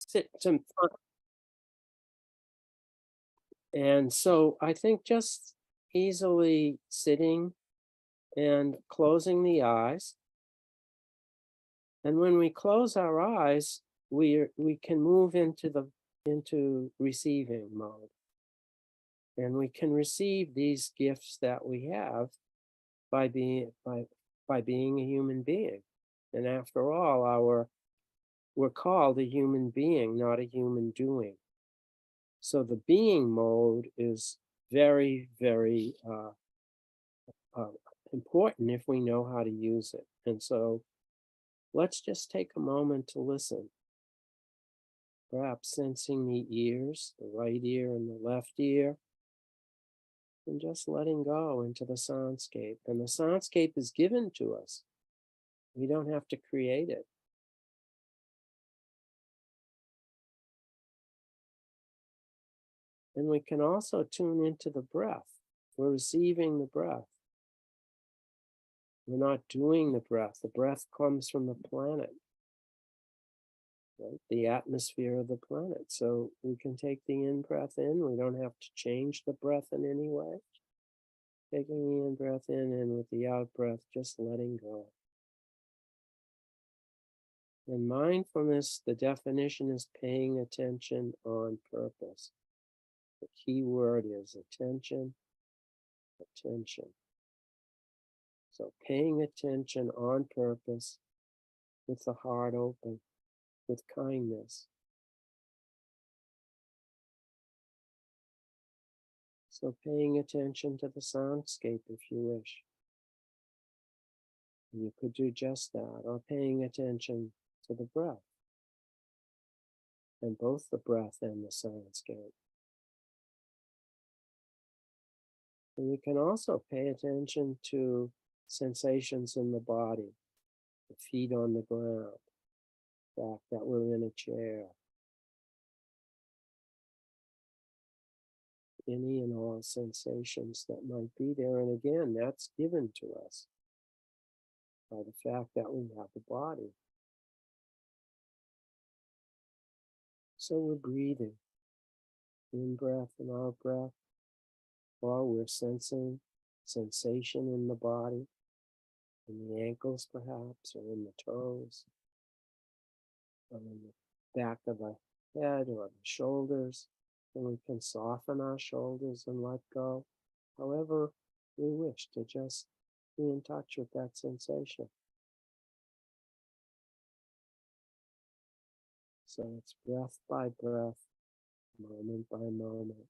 sit some and so I think just easily sitting and closing the eyes. And when we close our eyes, we can move into receiving mode. And we can receive these gifts that we have by being a human being. And after all, we're called a human being, not a human doing. So the being mode is very, very uh, important if we know how to use it. And so let's just take a moment to listen, perhaps sensing the ears, the right ear and the left ear, and just letting go into the soundscape. And the soundscape is given to us. We don't have to create it. And we can also tune into the breath. We're receiving the breath. We're not doing the breath. The breath comes from the planet, right? The atmosphere of the planet. So we can take the in-breath in. We don't have to change the breath in any way. Taking the in-breath in and with the out-breath, just letting go. In mindfulness, the definition is paying attention on purpose. The key word is attention, attention. So paying attention on purpose with the heart open, with kindness. So paying attention to the soundscape if you wish. You could do just that, or paying attention to the breath, and both the breath and the soundscape. And you can also pay attention to sensations in the body, the feet on the ground, the fact that we're in a chair, any and all sensations that might be there. And again, that's given to us by the fact that we have a body. So we're breathing, in breath and out breath, or we're sensing sensation in the body, in the ankles perhaps, or in the toes, or in the back of the head or the shoulders. And we can soften our shoulders and let go, however we wish, to just be in touch with that sensation. So it's breath by breath, moment by moment.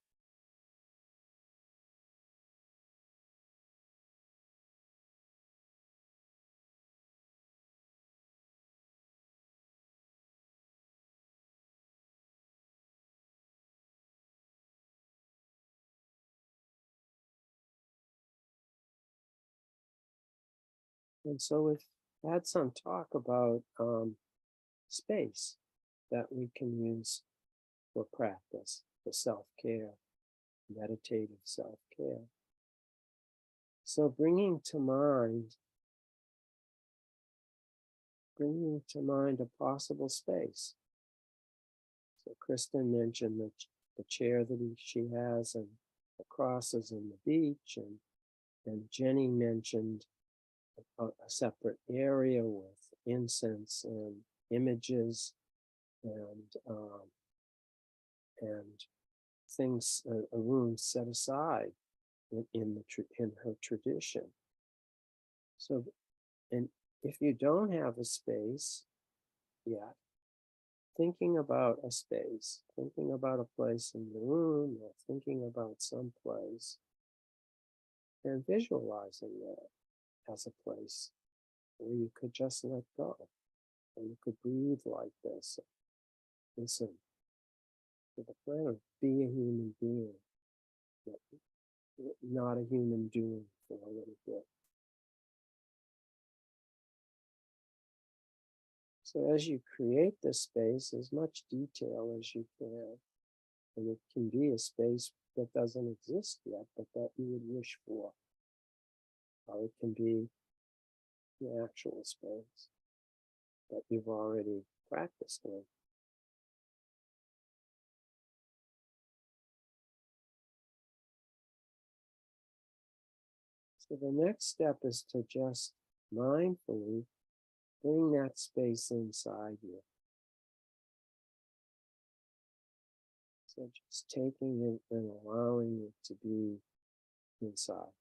And so we've had some talk about space that we can use for practice, for self-care, meditative self-care. So bringing to mind a possible space. So Kristen mentioned the chair that she has and the crosses and the beach, and Jenny mentioned a separate area with incense and images and things, a room set aside in her tradition. So, and if you don't have a space yet, thinking about a space, thinking about a place in the room, or thinking about some place, and visualizing that as a place where you could just let go, and you could breathe like this. Listen to the planet, be a human being, not a human doing for a little bit. So as you create this space, as much detail as you can, and it can be a space that doesn't exist yet, but that you would wish for, or it can be the actual space that you've already practiced in. So the next step is to just mindfully bring that space inside you. So just taking it and allowing it to be inside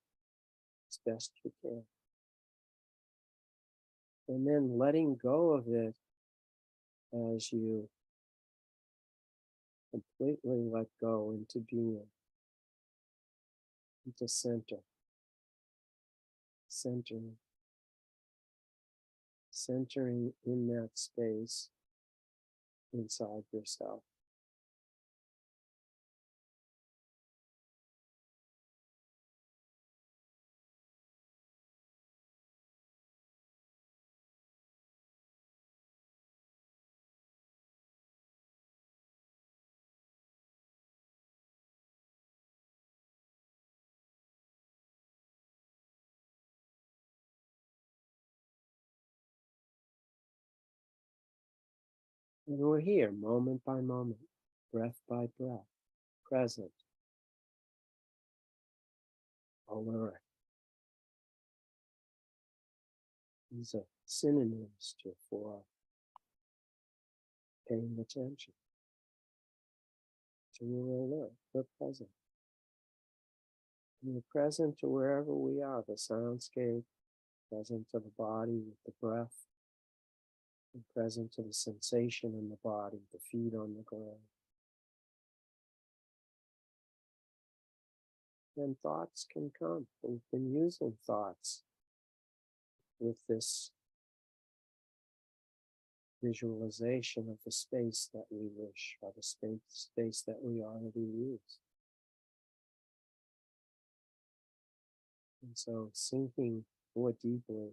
as best you can. And then letting go of it as you completely let go into being, into centering, centering in that space inside yourself. And we're here moment by moment, breath by breath, present, alert. These are synonyms for paying attention. So we're alert, we're present. And we're present to wherever we are, the soundscape, present to the body with the breath, and present to the sensation in the body, the feet on the ground. And thoughts can come. We've been using thoughts with this visualization of the space that we wish, or the space that we already use. And so sinking more deeply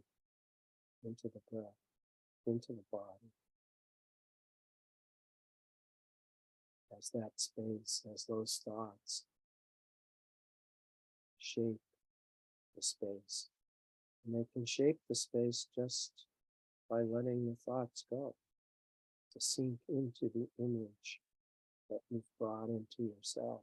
into the breath, into the body, as that space, as those thoughts shape the space. And they can shape the space just by letting the thoughts go, to sink into the image that you've brought into yourself.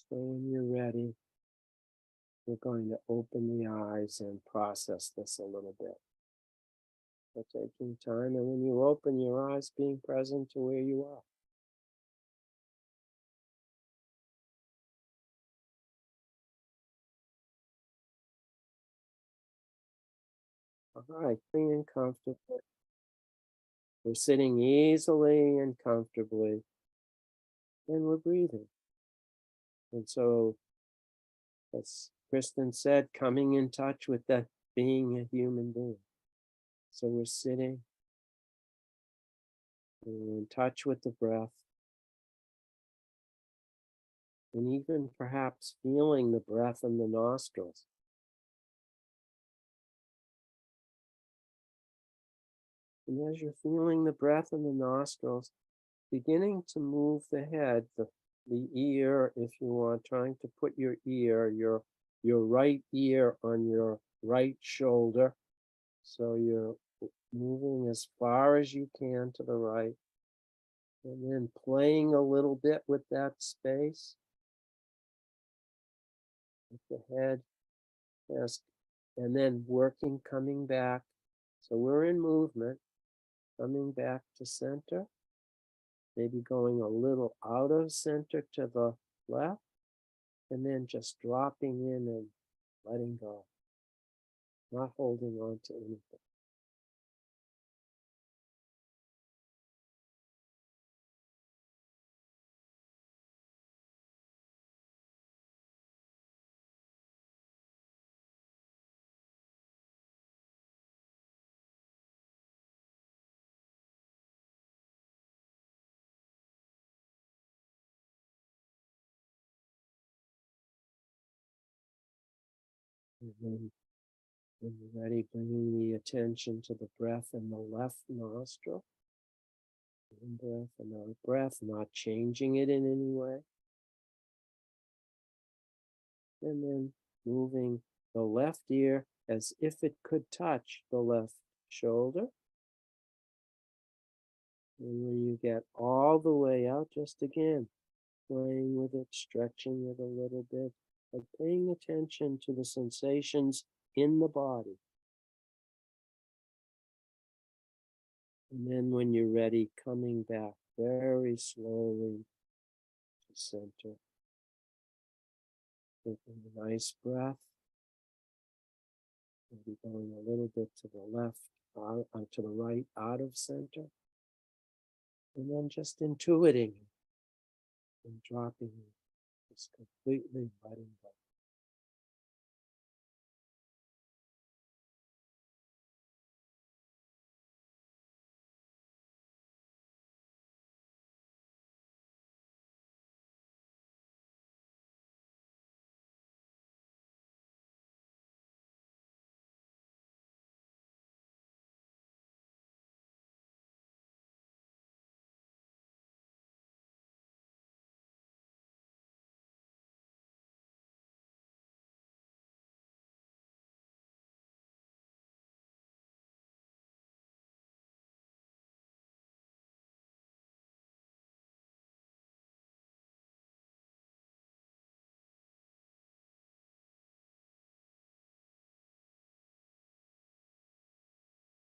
So when you're ready, we're going to open the eyes and process this a little bit. So taking time, and when you open your eyes, being present to where you are. All right, being comfortable. We're sitting easily and comfortably, and we're breathing. And so, as Kristen said, coming in touch with that being a human being. So we're sitting, we're in touch with the breath, and even perhaps feeling the breath in the nostrils. And as you're feeling the breath in the nostrils, beginning to move the head, the ear, if you want, trying to put your ear, your right ear on your right shoulder. So you're moving as far as you can to the right, and then playing a little bit with that space, with the head, yes, and then working, coming back. So we're in movement, coming back to center, maybe going a little out of center to the left, and then just dropping in and letting go, not holding on to anything. And then when you're ready, bringing the attention to the breath in the left nostril. In breath and out breath, not changing it in any way. And then moving the left ear as if it could touch the left shoulder. And when you get all the way out, just again, playing with it, stretching it a little bit, but paying attention to the sensations in the body. And then when you're ready, coming back very slowly to center. Taking a nice breath. Maybe going a little bit to the left, to the right, out of center. And then just intuiting and dropping it, just completely letting go.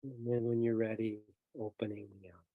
And then when you're ready, opening the eyes.